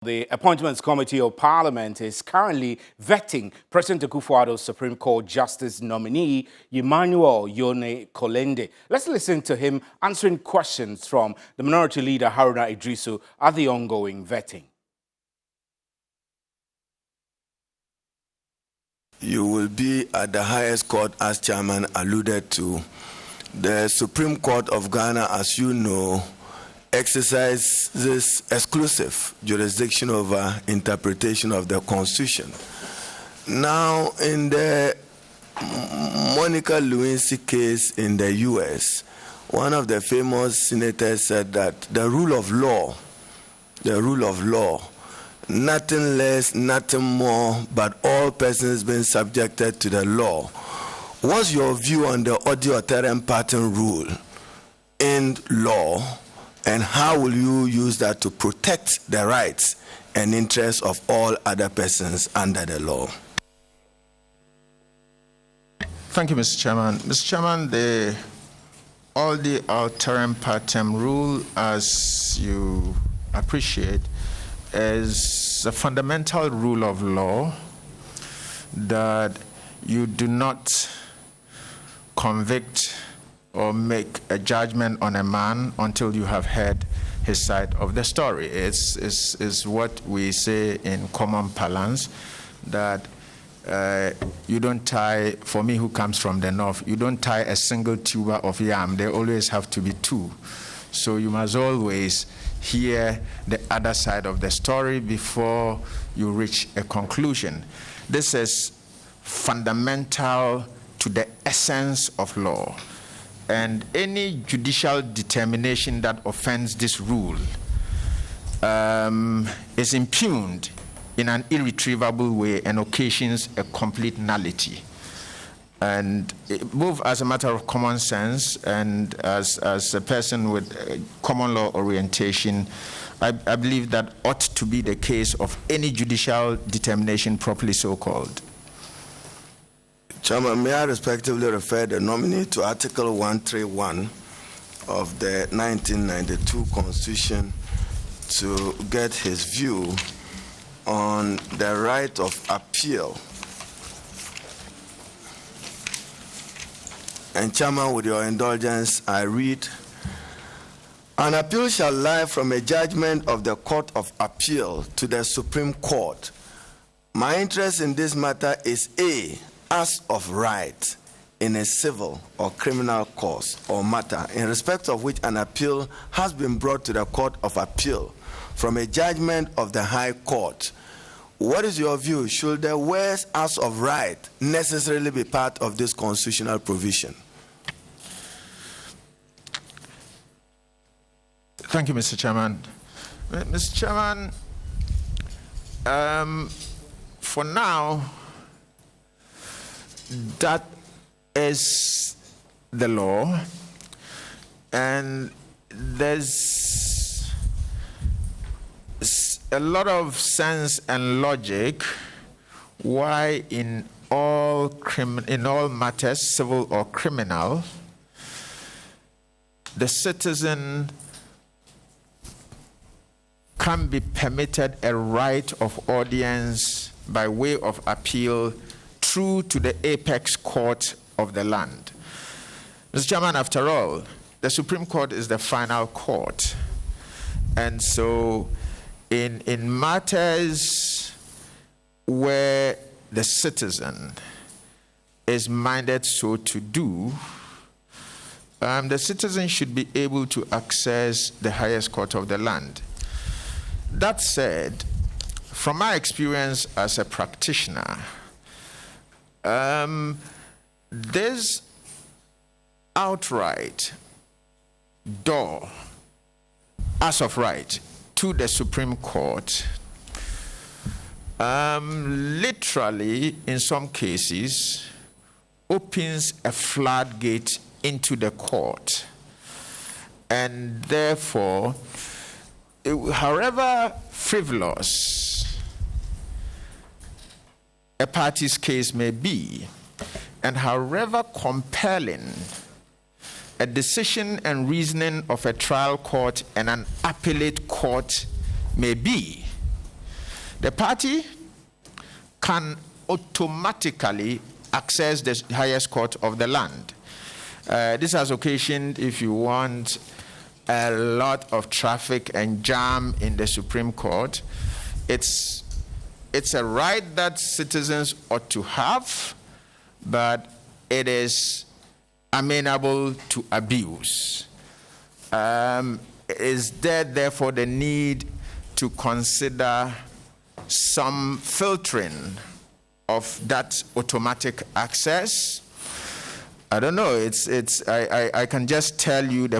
The Appointments Committee of Parliament is currently vetting President Akufo-Addo's Supreme Court Justice nominee, Emmanuel Yonny Kulendi. Let's listen to him answering questions from the Minority Leader Haruna Idrisu at the ongoing vetting. You will be at the highest court, as Chairman alluded to. The Supreme Court of Ghana, as you know, exercises exclusive jurisdiction over interpretation of the Constitution. Now, in the Monica Lewinsky case in the U.S., one of the famous senators said that the rule of law, nothing less, nothing more, but all persons being subjected to the law. What's your view on the authoritarian pattern rule in law? And how will you use that to protect the rights and interests of all other persons under the law? Thank you, Mr. Chairman. Mr. Chairman, the authoritarian pattern rule, as you appreciate, is a fundamental rule of law that you do not convict or make a judgment on a man until you have heard his side of the story. It's what we say in common parlance, that you don't tie, for me who comes from the north, you don't tie a single tuber of yam. There always have to be two. So you must always hear the other side of the story before you reach a conclusion. This is fundamental to the essence of law. And any judicial determination that offends this rule is impugned in an irretrievable way and occasions a complete nullity. And both as a matter of common sense and as a person with common law orientation, I believe that ought to be the case of any judicial determination properly so called. Chairman, may I respectively refer the nominee to Article 131 of the 1992 Constitution to get his view on the right of appeal. And Chairman, with your indulgence, I read, an appeal shall lie from a judgment of the Court of Appeal to the Supreme Court. My interest in this matter is A, as of right in a civil or criminal cause or matter in respect of which an appeal has been brought to the Court of Appeal from a judgment of the High Court. What is your view? Should the words as of right necessarily be part of this constitutional provision? Thank you, Mr. Chairman. Mr. Chairman, for now, that is the law, and there's a lot of sense and logic why in all matters, civil or criminal, the citizen can be permitted a right of audience by way of appeal through to the apex court of the land. Mr. Chairman, after all, the Supreme Court is the final court. And so in matters where the citizen is minded so to do, the citizen should be able to access the highest court of the land. That said, from my experience as a practitioner, this outright door, as of right, to the Supreme Court, literally, in some cases, opens a floodgate into the court. And therefore, however frivolous a party's case may be, and however compelling a decision and reasoning of a trial court and an appellate court may be, the party can automatically access the highest court of the land. This has occasioned, if you want, a lot of traffic and jam in the Supreme Court. It's a right that citizens ought to have, but it is amenable to abuse. Is there therefore the need to consider some filtering of that automatic access? I don't know. I can just tell you the